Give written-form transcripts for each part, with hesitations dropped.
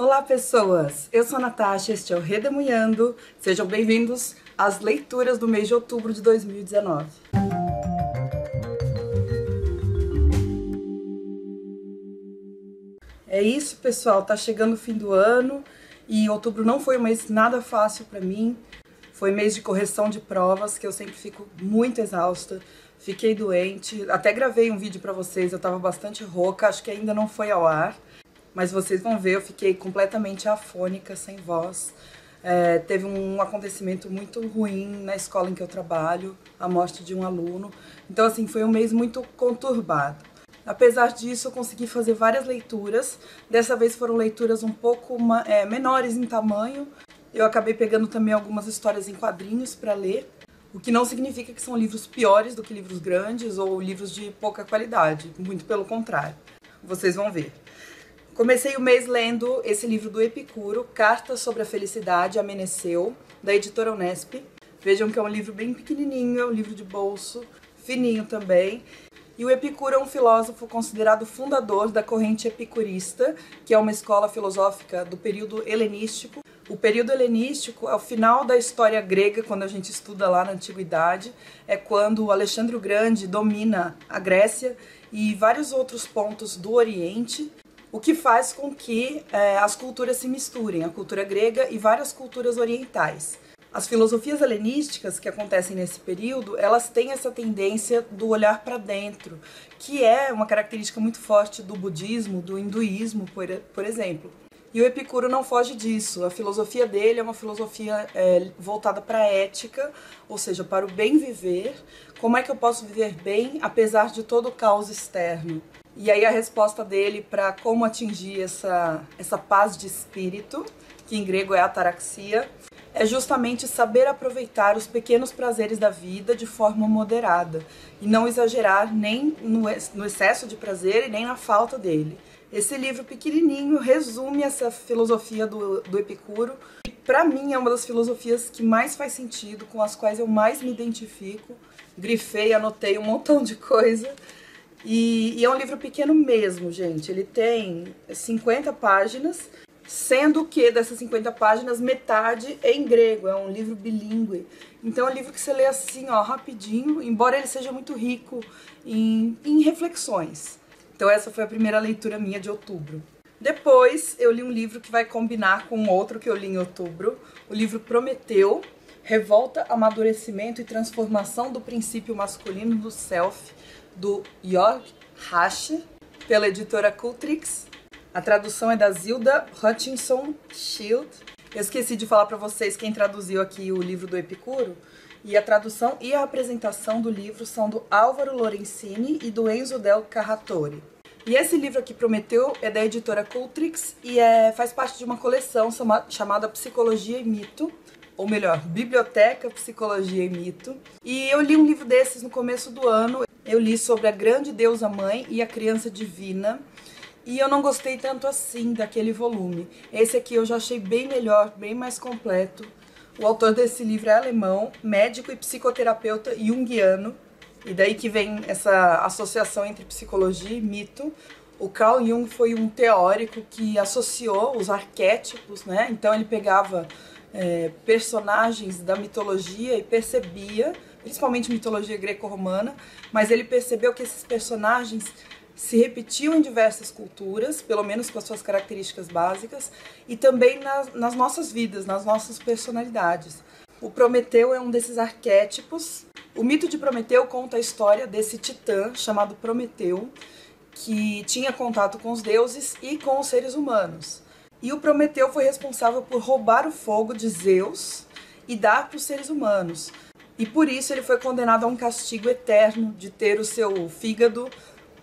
Olá, pessoas! Eu sou a Natasha, este é o Redemoinhando. Sejam bem-vindos às leituras do mês de outubro de 2019. É isso, pessoal, tá chegando o fim do ano e outubro não foi um mês nada fácil pra mim. Foi mês de correção de provas, que eu sempre fico muito exausta. Fiquei doente, até gravei um vídeo pra vocês, eu tava bastante rouca, acho que ainda não foi ao ar. Mas vocês vão ver, eu fiquei completamente afônica, sem voz. Teve um acontecimento muito ruim na escola em que eu trabalho, a morte de um aluno. Então, assim, foi um mês muito conturbado. Apesar disso, eu consegui fazer várias leituras. Dessa vez foram leituras um pouco menores em tamanho. Eu acabei pegando também algumas histórias em quadrinhos para ler, o que não significa que são livros piores do que livros grandes ou livros de pouca qualidade. Muito pelo contrário. Vocês vão ver. Comecei o mês lendo esse livro do Epicuro, Cartas sobre a Felicidade, Amanheceu, da editora Unesp. Vejam que é um livro bem pequenininho, é um livro de bolso, fininho também. E o Epicuro é um filósofo considerado fundador da corrente epicurista, que é uma escola filosófica do período helenístico. O período helenístico é o final da história grega, quando a gente estuda lá na Antiguidade. É quando Alexandre o Grande domina a Grécia e vários outros pontos do Oriente, o que faz com que as culturas se misturem, a cultura grega e várias culturas orientais. As filosofias helenísticas que acontecem nesse período, elas têm essa tendência do olhar para dentro, que é uma característica muito forte do budismo, do hinduísmo, por exemplo. E o Epicuro não foge disso. A filosofia dele é uma filosofia voltada para a ética, ou seja, para o bem viver. Como é que eu posso viver bem apesar de todo o caos externo? E aí a resposta dele para como atingir essa paz de espírito, que em grego é ataraxia, é justamente saber aproveitar os pequenos prazeres da vida de forma moderada e não exagerar nem no excesso de prazer e nem na falta dele. Esse livro pequenininho resume essa filosofia do Epicuro e para mim é uma das filosofias que mais faz sentido, com as quais eu mais me identifico. Grifei, anotei um montão de coisa. E é um livro pequeno mesmo, gente. Ele tem 50 páginas, sendo que dessas 50 páginas, metade é em grego. É um livro bilíngue. Então é um livro que você lê assim, ó, rapidinho, embora ele seja muito rico em reflexões. Então essa foi a primeira leitura minha de outubro. Depois eu li um livro que vai combinar com outro que eu li em outubro, o livro Prometeu, Revolta, Amadurecimento e Transformação do Princípio Masculino do Self, do Jörg Hache, pela editora Cultrix. A tradução é da Zilda Hutchinson Schild. Eu esqueci de falar para vocês quem traduziu aqui o livro do Epicuro, e a tradução e a apresentação do livro são do Álvaro Lorenzini e do Enzo Del Carratore. E esse livro aqui, Prometeu, é da editora Cultrix e faz parte de uma coleção chamada Psicologia e Mito, ou melhor, Biblioteca, Psicologia e Mito. E eu li um livro desses no começo do ano. Eu li sobre a grande deusa mãe e a criança divina. E eu não gostei tanto assim daquele volume. Esse aqui eu já achei bem melhor, bem mais completo. O autor desse livro é alemão, médico e psicoterapeuta junguiano. E daí que vem essa associação entre psicologia e mito. O Carl Jung foi um teórico que associou os arquétipos, né? Então ele pegava personagens da mitologia e percebia, principalmente mitologia greco-romana, mas ele percebeu que esses personagens se repetiam em diversas culturas, pelo menos com as suas características básicas, e também nas nossas vidas, nas nossas personalidades. O Prometeu é um desses arquétipos. O mito de Prometeu conta a história desse titã chamado Prometeu, que tinha contato com os deuses e com os seres humanos. E o Prometeu foi responsável por roubar o fogo de Zeus e dar para os seres humanos. E por isso ele foi condenado a um castigo eterno de ter o seu fígado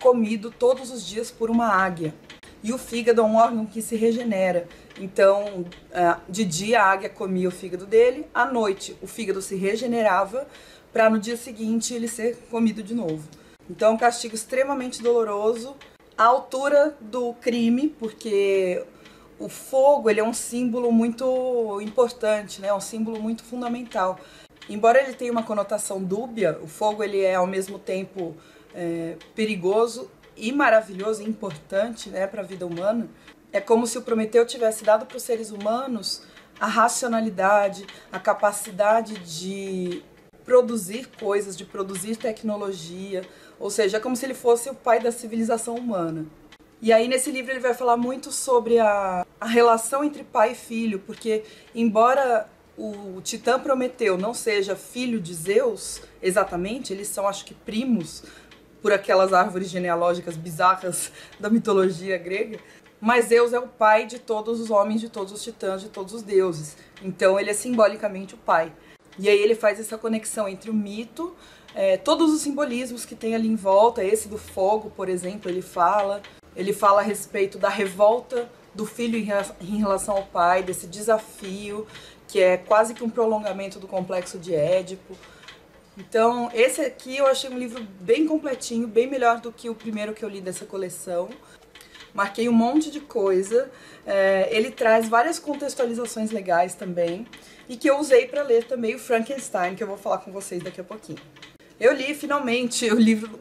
comido todos os dias por uma águia. E o fígado é um órgão que se regenera. Então, de dia a águia comia o fígado dele, à noite o fígado se regenerava para no dia seguinte ele ser comido de novo. Então, é um castigo extremamente doloroso, à altura do crime, porque o fogo ele é um símbolo muito importante, né? Um símbolo muito fundamental. Embora ele tenha uma conotação dúbia, o fogo ele é ao mesmo tempo perigoso e maravilhoso e importante, né, para a vida humana. É como se o Prometeu tivesse dado para os seres humanos a racionalidade, a capacidade de produzir coisas, de produzir tecnologia, ou seja, é como se ele fosse o pai da civilização humana. E aí nesse livro ele vai falar muito sobre a relação entre pai e filho, porque embora o Titã Prometeu não seja filho de Zeus, exatamente, eles são, acho que, primos, por aquelas árvores genealógicas bizarras da mitologia grega, mas Zeus é o pai de todos os homens, de todos os titãs, de todos os deuses. Então ele é simbolicamente o pai. E aí ele faz essa conexão entre o mito, todos os simbolismos que tem ali em volta, esse do fogo, por exemplo, ele fala a respeito da revolta do filho em relação ao pai, desse desafio, que é quase que um prolongamento do complexo de Édipo. Então, esse aqui eu achei um livro bem completinho, bem melhor do que o primeiro que eu li dessa coleção. Marquei um monte de coisa, ele traz várias contextualizações legais também, e que eu usei para ler também o Frankenstein, que eu vou falar com vocês daqui a pouquinho. Eu li finalmente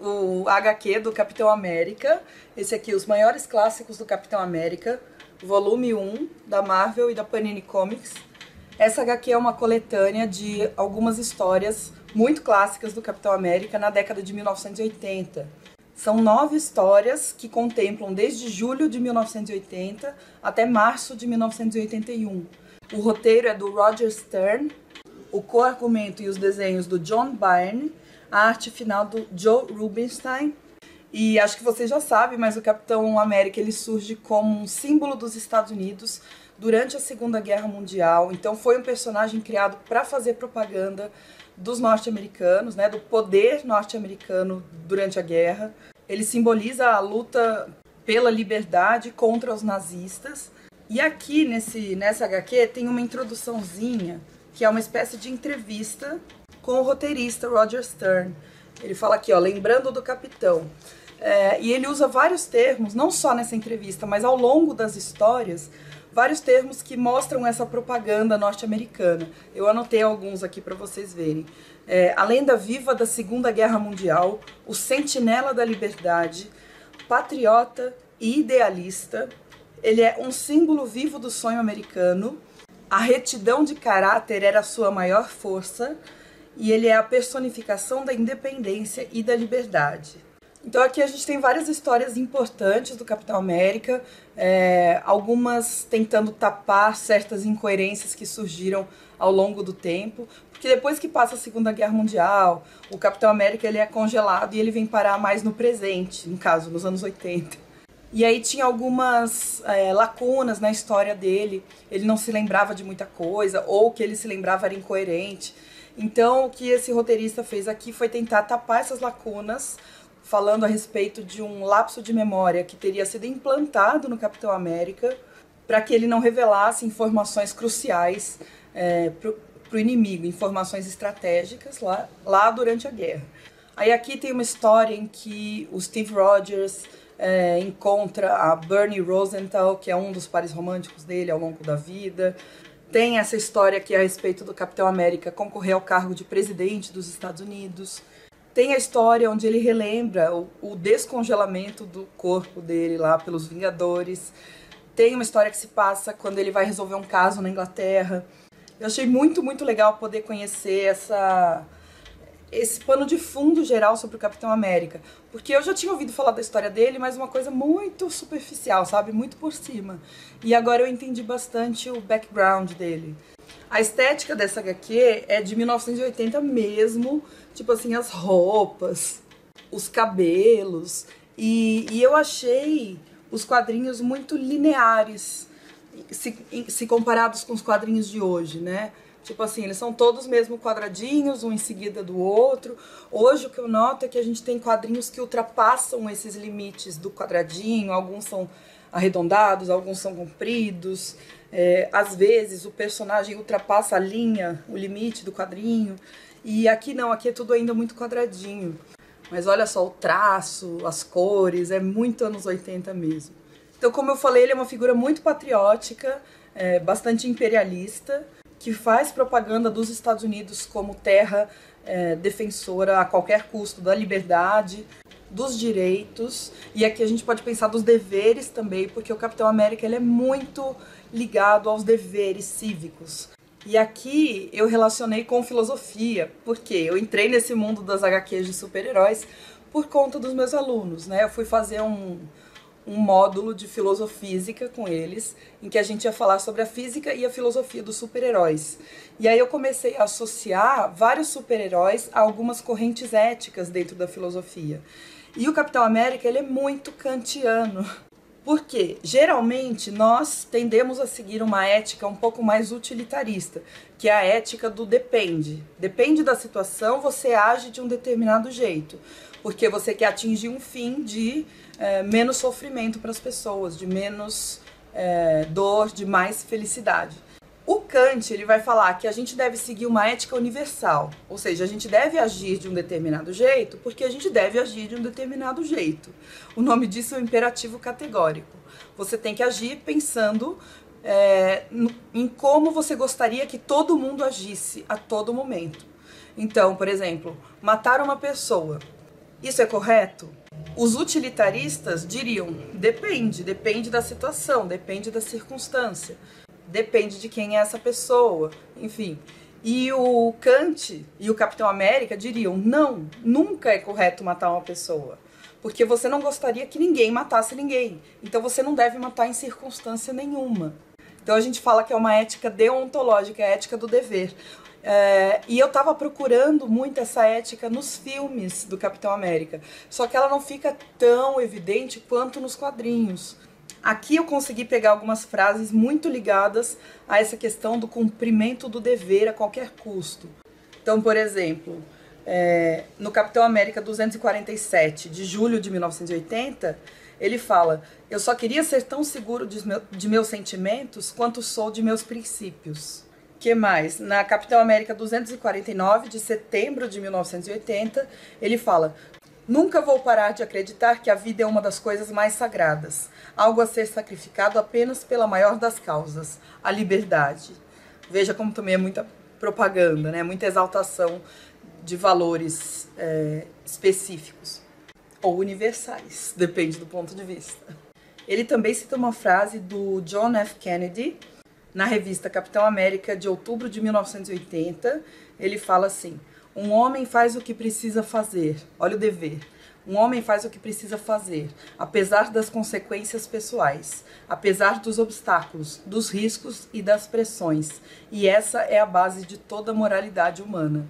o HQ do Capitão América, esse aqui, Os Maiores Clássicos do Capitão América, volume 1, da Marvel e da Panini Comics. Essa HQ é uma coletânea de algumas histórias muito clássicas do Capitão América na década de 1980. São 9 histórias que contemplam desde julho de 1980 até março de 1981. O roteiro é do Roger Stern, o co-argumento e os desenhos do John Byrne, a arte final do Joe Rubinstein. E acho que vocês já sabem, mas o Capitão América ele surge como um símbolo dos Estados Unidos durante a Segunda Guerra Mundial. Então foi um personagem criado para fazer propaganda dos norte-americanos, né, do poder norte-americano durante a guerra. Ele simboliza a luta pela liberdade contra os nazistas. E aqui nessa HQ tem uma introduçãozinha, que é uma espécie de entrevista com o roteirista Roger Stern. Ele fala aqui, ó, lembrando do capitão. E ele usa vários termos, não só nessa entrevista, mas ao longo das histórias, vários termos que mostram essa propaganda norte-americana. Eu anotei alguns aqui para vocês verem. A lenda viva da Segunda Guerra Mundial, o sentinela da liberdade, patriota e idealista. Ele é um símbolo vivo do sonho americano. A retidão de caráter era a sua maior força. E ele é a personificação da independência e da liberdade. Então aqui a gente tem várias histórias importantes do Capitão América, algumas tentando tapar certas incoerências que surgiram ao longo do tempo, porque depois que passa a Segunda Guerra Mundial, o Capitão América ele é congelado e ele vem parar mais no presente, no caso, nos anos 80. E aí tinha algumas lacunas na história dele, ele não se lembrava de muita coisa, ou o que ele se lembrava era incoerente. Então o que esse roteirista fez aqui foi tentar tapar essas lacunas, falando a respeito de um lapso de memória que teria sido implantado no Capitão América para que ele não revelasse informações cruciais para o inimigo, informações estratégicas lá durante a guerra. Aí aqui tem uma história em que o Steve Rogers encontra a Bernie Rosenthal, que é um dos pares românticos dele ao longo da vida. Tem essa história aqui a respeito do Capitão América concorrer ao cargo de presidente dos Estados Unidos. Tem a história onde ele relembra o descongelamento do corpo dele lá pelos Vingadores. Tem uma história que se passa quando ele vai resolver um caso na Inglaterra. Eu achei muito, muito legal poder conhecer esse pano de fundo geral sobre o Capitão América. Porque eu já tinha ouvido falar da história dele, mas uma coisa muito superficial, sabe? Muito por cima. E agora eu entendi bastante o background dele. A estética dessa HQ é de 1980 mesmo, tipo assim, as roupas, os cabelos, e eu achei os quadrinhos muito lineares, se comparados com os quadrinhos de hoje, né? Tipo assim, eles são todos mesmo quadradinhos, um em seguida do outro. Hoje o que eu noto é que a gente tem quadrinhos que ultrapassam esses limites do quadradinho, alguns são arredondados, alguns são compridos. Às vezes o personagem ultrapassa a linha, o limite do quadrinho. E aqui não, aqui é tudo ainda muito quadradinho. Mas olha só o traço, as cores, é muito anos 80 mesmo. Então, como eu falei, ele é uma figura muito patriótica, bastante imperialista, que faz propaganda dos Estados Unidos como terra defensora a qualquer custo da liberdade. dos direitos, e aqui a gente pode pensar dos deveres também, porque o Capitão América ele é muito ligado aos deveres cívicos. E aqui eu relacionei com filosofia, porque eu entrei nesse mundo das HQs de super-heróis por conta dos meus alunos, né? Eu fui fazer um módulo de filosofísica com eles, em que a gente ia falar sobre a física e a filosofia dos super-heróis. E aí eu comecei a associar vários super-heróis a algumas correntes éticas dentro da filosofia. E o Capitão América, ele é muito kantiano. Porque, geralmente, nós tendemos a seguir uma ética um pouco mais utilitarista, que é a ética do depende. Depende da situação, você age de um determinado jeito, porque você quer atingir um fim de menos sofrimento para as pessoas, de menos dor, de mais felicidade. O Kant, ele vai falar que a gente deve seguir uma ética universal, ou seja, a gente deve agir de um determinado jeito porque a gente deve agir de um determinado jeito. O nome disso é o imperativo categórico. Você tem que agir pensando em como você gostaria que todo mundo agisse a todo momento. Então, por exemplo, matar uma pessoa, isso é correto? Os utilitaristas diriam, depende da situação, depende da circunstância. Depende de quem é essa pessoa, enfim. E o Kant e o Capitão América diriam, não, nunca é correto matar uma pessoa, porque você não gostaria que ninguém matasse ninguém, então você não deve matar em circunstância nenhuma. Então a gente fala que é uma ética deontológica, é a ética do dever. E eu tava procurando muito essa ética nos filmes do Capitão América, só que ela não fica tão evidente quanto nos quadrinhos. Aqui eu consegui pegar algumas frases muito ligadas a essa questão do cumprimento do dever a qualquer custo. Então, por exemplo, no Capitão América 247, de julho de 1980, ele fala: eu só queria ser tão seguro de meus sentimentos quanto sou de meus princípios. Que mais? Na Capitão América 249, de setembro de 1980, ele fala: nunca vou parar de acreditar que a vida é uma das coisas mais sagradas, algo a ser sacrificado apenas pela maior das causas, a liberdade. Veja como também é muita propaganda, né? Muita exaltação de valores específicos ou universais, depende do ponto de vista. Ele também cita uma frase do John F. Kennedy, na revista Capitão América, de outubro de 1980, ele fala assim: um homem faz o que precisa fazer. Olha o dever. Um homem faz o que precisa fazer, apesar das consequências pessoais, apesar dos obstáculos, dos riscos e das pressões. E essa é a base de toda a moralidade humana.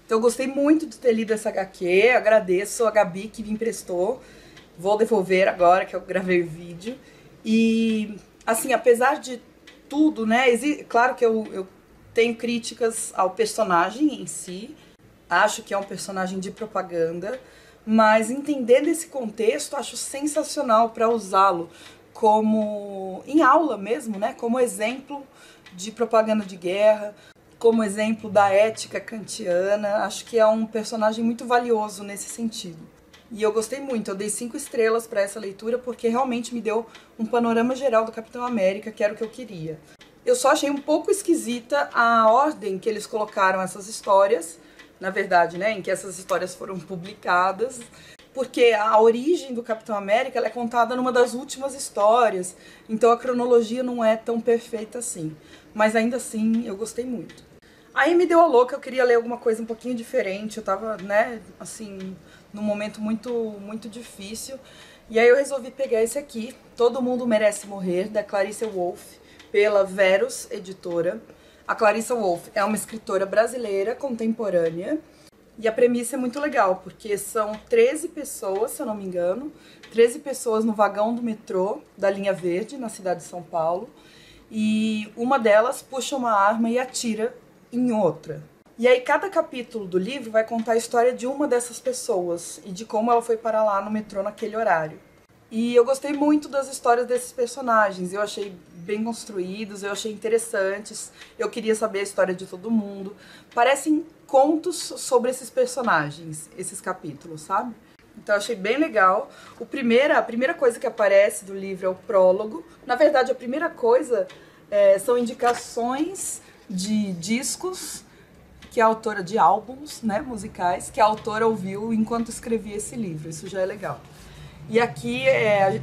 Então eu gostei muito de ter lido essa HQ, agradeço a Gabi que me emprestou. Vou devolver agora que eu gravei o vídeo. E, assim, apesar de tudo, né? Claro que eu tenho críticas ao personagem em si. Acho que é um personagem de propaganda, mas entendendo esse contexto, acho sensacional para usá-lo como em aula mesmo, né? Como exemplo de propaganda de guerra, como exemplo da ética kantiana. Acho que é um personagem muito valioso nesse sentido. E eu gostei muito, eu dei 5 estrelas para essa leitura porque realmente me deu um panorama geral do Capitão América, que era o que eu queria. Eu só achei um pouco esquisita a ordem que eles colocaram essas histórias, na verdade, né, em que essas histórias foram publicadas, porque a origem do Capitão América ela é contada numa das últimas histórias, então a cronologia não é tão perfeita assim. Mas ainda assim, eu gostei muito. Aí me deu a louca, eu queria ler alguma coisa um pouquinho diferente, eu tava, né, assim, num momento muito difícil. E aí eu resolvi pegar esse aqui, Todo Mundo Merece Morrer, da Clarissa Wolff, pela Verus Editora. A Clarissa Wolff é uma escritora brasileira contemporânea e a premissa é muito legal, porque são 13 pessoas, se eu não me engano, 13 pessoas no vagão do metrô da linha verde, na cidade de São Paulo, e uma delas puxa uma arma e atira em outra. E aí cada capítulo do livro vai contar a história de uma dessas pessoas e de como ela foi parar lá no metrô naquele horário. E eu gostei muito das histórias desses personagens, eu achei bem construídos, eu achei interessantes, eu queria saber a história de todo mundo. Parecem contos sobre esses personagens, esses capítulos, sabe? Então eu achei bem legal. A primeira coisa que aparece do livro é o prólogo. Na verdade, a primeira coisa são indicações de discos que é autora de álbuns, né, musicais, que a autora ouviu enquanto escrevia esse livro. Isso já é legal. E aqui,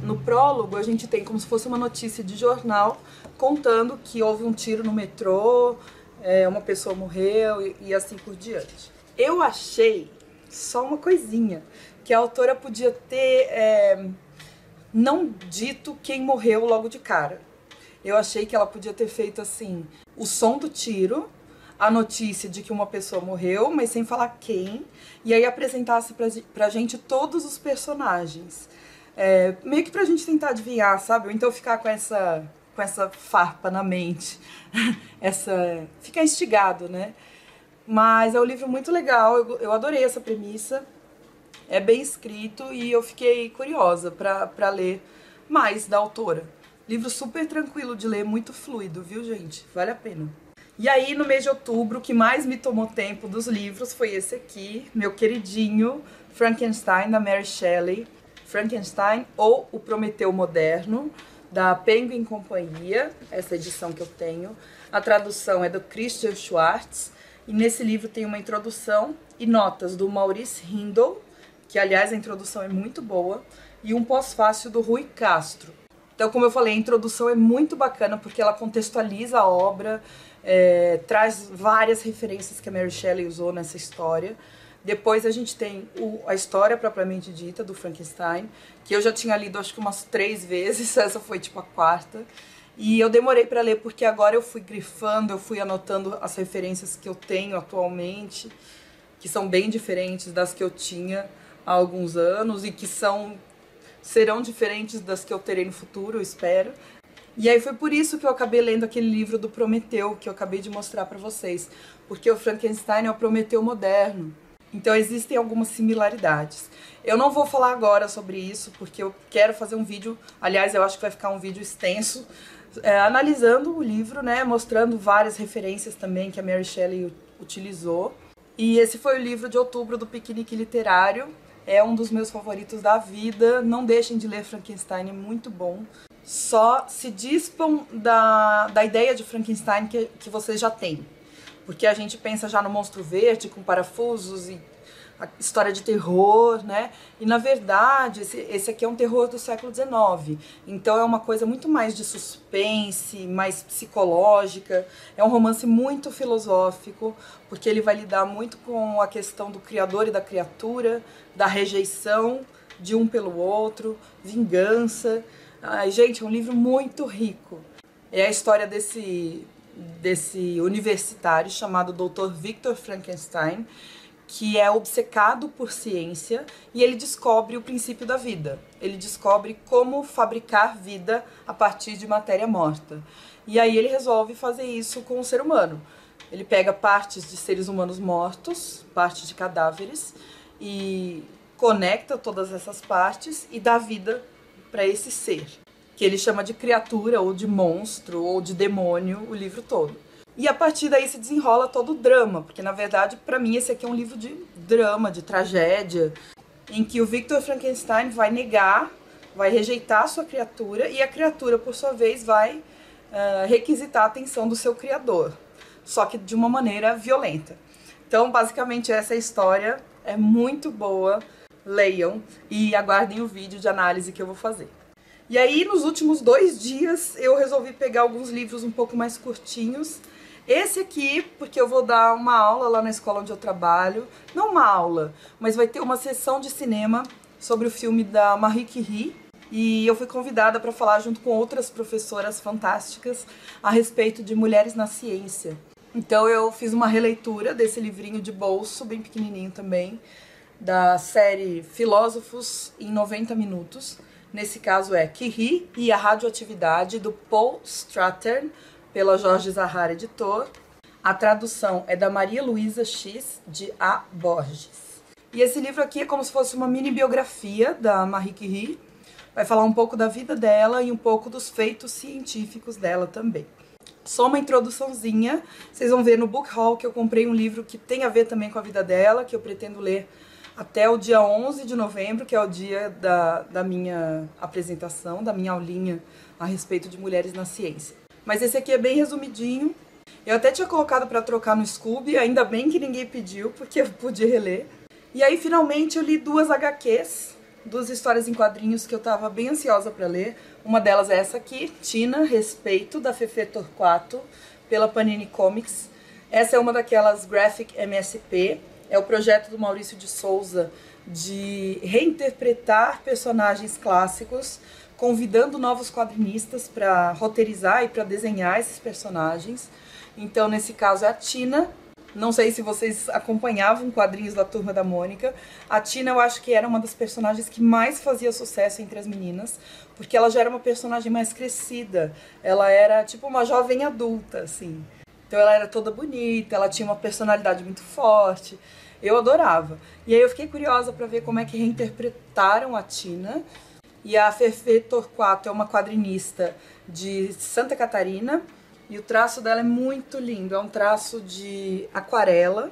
no prólogo, a gente tem como se fosse uma notícia de jornal contando que houve um tiro no metrô, uma pessoa morreu e assim por diante. Eu achei, só uma coisinha, que a autora podia ter não dito quem morreu logo de cara. Eu achei que ela podia ter feito assim, o som do tiro, a notícia de que uma pessoa morreu, mas sem falar quem, e aí apresentasse pra gente todos os personagens. Meio que pra gente tentar adivinhar, sabe? Ou então ficar com essa farpa na mente, ficar instigado, né? Mas é um livro muito legal, eu adorei essa premissa, é bem escrito e eu fiquei curiosa pra ler mais da autora. Livro super tranquilo de ler, muito fluido, viu, gente? Vale a pena. E aí, no mês de outubro, o que mais me tomou tempo dos livros foi esse aqui, meu queridinho, Frankenstein, da Mary Shelley. Frankenstein, ou O Prometeu Moderno, da Penguin Companhia, essa edição que eu tenho. A tradução é do Christian Schwartz, e nesse livro tem uma introdução e notas do Maurice Hindle, que, aliás, a introdução é muito boa, e um pós-fácil do Rui Castro. Então, como eu falei, a introdução é muito bacana, porque ela contextualiza a obra, traz várias referências que a Mary Shelley usou nessa história. Depois a gente tem a história propriamente dita do Frankenstein, que eu já tinha lido acho que umas 3 vezes, essa foi tipo a 4ª. E eu demorei para ler porque agora eu fui grifando, eu fui anotando as referências que eu tenho atualmente, que são bem diferentes das que eu tinha há alguns anos e que serão diferentes das que eu terei no futuro, eu espero. E aí foi por isso que eu acabei lendo aquele livro do Prometeu, que eu acabei de mostrar para vocês, porque o Frankenstein é o Prometeu moderno. Então existem algumas similaridades. Eu não vou falar agora sobre isso, porque eu quero fazer um vídeo, aliás, eu acho que vai ficar um vídeo extenso, analisando o livro, né, mostrando várias referências também que a Mary Shelley utilizou. E esse foi o livro de outubro do Piquenique Literário, é um dos meus favoritos da vida. Não deixem de ler Frankenstein, é muito bom. Só se dispam da ideia de Frankenstein que vocês já têm. Porque a gente pensa já no monstro verde com parafusos e a história de terror, né? E na verdade, esse aqui é um terror do século XIX. Então é uma coisa muito mais de suspense, mais psicológica. É um romance muito filosófico, porque ele vai lidar muito com a questão do criador e da criatura, da rejeição de um pelo outro, vingança. Ai, gente, é um livro muito rico. É a história desse universitário chamado Dr. Victor Frankenstein, que é obcecado por ciência e ele descobre o princípio da vida. Ele descobre como fabricar vida a partir de matéria morta. E aí ele resolve fazer isso com o ser humano. Ele pega partes de seres humanos mortos, partes de cadáveres, e conecta todas essas partes e dá vida para esse ser, que ele chama de criatura, ou de monstro, ou de demônio, o livro todo. E a partir daí se desenrola todo o drama, porque na verdade, para mim, esse aqui é um livro de drama, de tragédia, em que o Victor Frankenstein vai negar, vai rejeitar a sua criatura, e a criatura, por sua vez, vai requisitar a atenção do seu criador, só que de uma maneira violenta. Então, basicamente, essa história é muito boa, leiam e aguardem o vídeo de análise que eu vou fazer. E aí, nos últimos 2 dias, eu resolvi pegar alguns livros um pouco mais curtinhos. Esse aqui, porque eu vou dar uma aula lá na escola onde eu trabalho. Não uma aula, mas vai ter uma sessão de cinema sobre o filme da Marie Curie. E eu fui convidada para falar junto com outras professoras fantásticas a respeito de mulheres na ciência. Então eu fiz uma releitura desse livrinho de bolso, bem pequenininho também, da série Filósofos em 90 Minutos. Nesse caso é Curie e a Radioatividade, do Paul Strathern, pela Jorge Zahar Editor. A tradução é da Maria Luísa X, de A. Borges. E esse livro aqui é como se fosse uma mini biografia da Marie Curie. Vai falar um pouco da vida dela e um pouco dos feitos científicos dela também. Só uma introduçãozinha. Vocês vão ver no Book Haul que eu comprei um livro que tem a ver também com a vida dela, que eu pretendo ler até o dia 11 de novembro, que é o dia da minha apresentação, da minha aulinha a respeito de mulheres na ciência. Mas esse aqui é bem resumidinho. Eu até tinha colocado pra trocar no Scooby, ainda bem que ninguém pediu, porque eu pude reler. E aí, finalmente, eu li 2 HQs, 2 histórias em quadrinhos que eu tava bem ansiosa pra ler. Uma delas é essa aqui, Tina, Respeito, da Fefe Torquato, pela Panini Comics. Essa é uma daquelas Graphic MSP, é o projeto do Maurício de Souza de reinterpretar personagens clássicos, convidando novos quadrinistas para roteirizar e para desenhar esses personagens. Então, nesse caso, é a Tina. Não sei se vocês acompanhavam quadrinhos da Turma da Mônica. A Tina, eu acho que era uma das personagens que mais fazia sucesso entre as meninas, porque ela já era uma personagem mais crescida. Ela era tipo uma jovem adulta, assim. Então ela era toda bonita, ela tinha uma personalidade muito forte. Eu adorava. E aí eu fiquei curiosa para ver como é que reinterpretaram a Tina. E a Fefe Torquato é uma quadrinista de Santa Catarina. E o traço dela é muito lindo, é um traço de aquarela,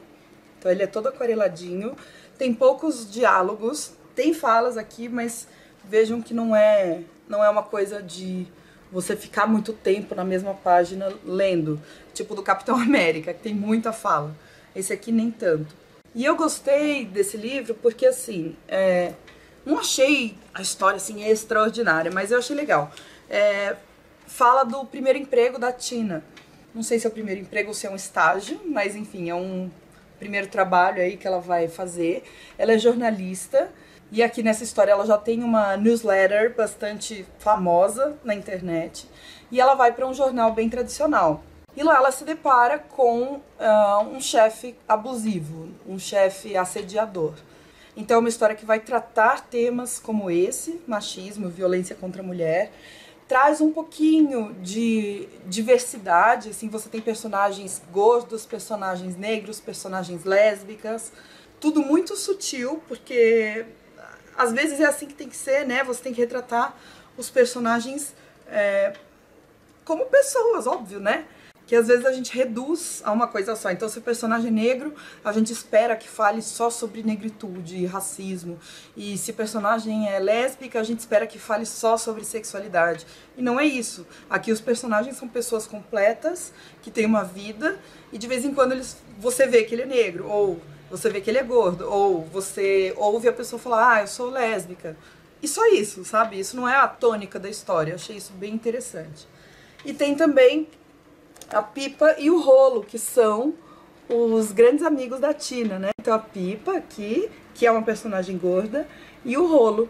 então ele é todo aquareladinho, tem poucos diálogos, tem falas aqui, mas vejam que não é uma coisa de você ficar muito tempo na mesma página lendo, tipo do Capitão América, que tem muita fala. Esse aqui nem tanto. E eu gostei desse livro porque, assim, não achei a história assim extraordinária, mas eu achei legal. Fala do primeiro emprego da Tina. Não sei se é o primeiro emprego ou se é um estágio, mas enfim, é um primeiro trabalho aí que ela vai fazer. Ela é jornalista e aqui nessa história ela já tem uma newsletter bastante famosa na internet e ela vai para um jornal bem tradicional. E lá ela se depara com um chefe abusivo, um chefe assediador. Então é uma história que vai tratar temas como esse, machismo, violência contra a mulher, traz um pouquinho de diversidade, assim, você tem personagens gordos, personagens negros, personagens lésbicas, tudo muito sutil, porque às vezes é assim que tem que ser, né? Você tem que retratar os personagens como pessoas, óbvio, né? Que às vezes a gente reduz a uma coisa só. Então, se o personagem é negro, a gente espera que fale só sobre negritude e racismo. E se o personagem é lésbica, a gente espera que fale só sobre sexualidade. E não é isso. Aqui os personagens são pessoas completas, que têm uma vida, e de vez em quando você vê que ele é negro, ou você vê que ele é gordo, ou você ouve a pessoa falar, eu sou lésbica. E só isso, sabe? Isso não é a tônica da história. Eu achei isso bem interessante. E tem também a Pipa e o Rolo, que são os grandes amigos da Tina, né? Então a Pipa aqui, que é uma personagem gorda, e o Rolo.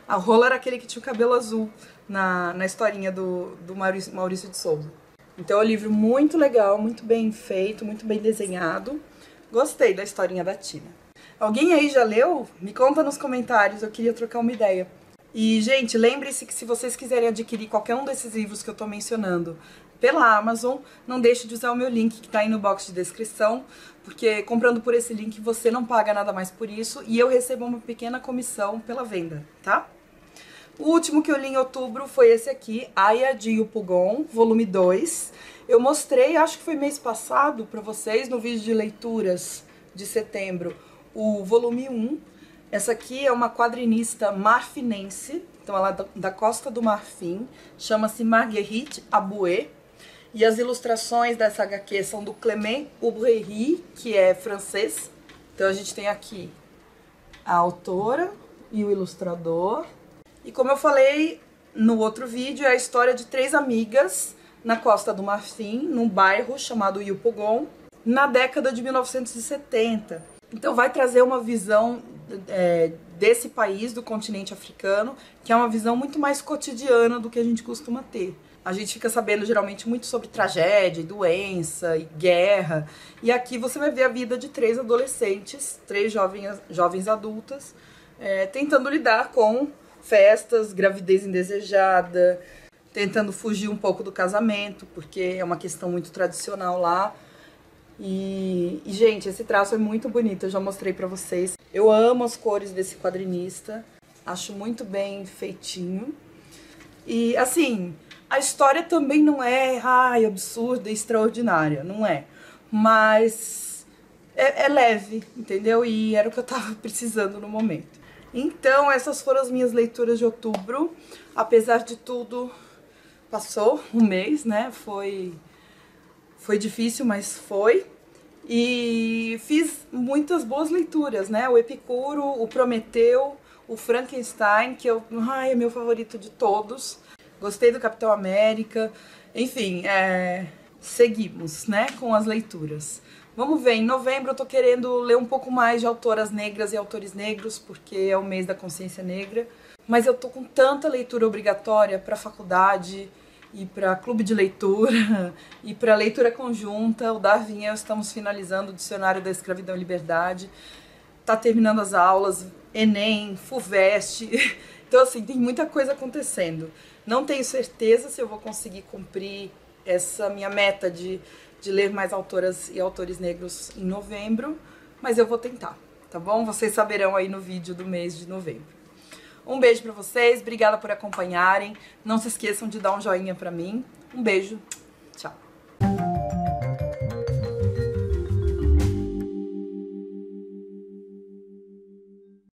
O Rolo era aquele que tinha o cabelo azul na historinha do Maurício de Souza. Então é um livro muito legal, muito bem feito, muito bem desenhado. Gostei da historinha da Tina. Alguém aí já leu? Me conta nos comentários, eu queria trocar uma ideia. E, gente, lembre-se que se vocês quiserem adquirir qualquer um desses livros que eu tô mencionando pela Amazon, não deixe de usar o meu link que tá aí no box de descrição, porque comprando por esse link você não paga nada mais por isso e eu recebo uma pequena comissão pela venda, tá? O último que eu li em outubro foi esse aqui, Aya de Yupugon, volume 2. Eu mostrei, acho que foi mês passado, pra vocês, no vídeo de leituras de setembro, o volume 1. Essa aqui é uma quadrinista marfinense, então ela é da Costa do Marfim, chama-se Marguerite Aboué. E as ilustrações dessa HQ são do Clément Ubrery, que é francês. Então a gente tem aqui a autora e o ilustrador. E como eu falei no outro vídeo, é a história de 3 amigas na Costa do Marfim, num bairro chamado Yupougon, na década de 1970. Então vai trazer uma visão desse país, do continente africano, que é uma visão muito mais cotidiana do que a gente costuma ter. A gente fica sabendo geralmente muito sobre tragédia, doença e guerra. E aqui você vai ver a vida de 3 adolescentes, 3 jovens adultas, tentando lidar com festas, gravidez indesejada, tentando fugir um pouco do casamento, porque é uma questão muito tradicional lá. E, gente, esse traço é muito bonito, eu já mostrei pra vocês. Eu amo as cores desse quadrinista, acho muito bem feitinho. E, assim, a história também não é, absurda e extraordinária, não é. Mas é leve, entendeu? E era o que eu tava precisando no momento. Então, essas foram as minhas leituras de outubro. Apesar de tudo, passou um mês, né? Foi Foi difícil, mas foi. E fiz muitas boas leituras, né? O Epicuro, o Prometeu, o Frankenstein, que é meu favorito de todos. Gostei do Capitão América. Enfim, seguimos, né, com as leituras. Vamos ver, em novembro eu tô querendo ler um pouco mais de autoras negras e autores negros, porque é o mês da consciência negra. Mas eu tô com tanta leitura obrigatória para faculdade e para clube de leitura e para leitura conjunta. O Darwin e eu estamos finalizando o Dicionário da Escravidão e Liberdade. Tá terminando as aulas, Enem, FUVEST. Então, assim, tem muita coisa acontecendo. Não tenho certeza se eu vou conseguir cumprir essa minha meta de ler mais autoras e autores negros em novembro, mas eu vou tentar, tá bom? Vocês saberão aí no vídeo do mês de novembro. Um beijo pra vocês, obrigada por acompanharem. Não se esqueçam de dar um joinha pra mim. Um beijo, tchau!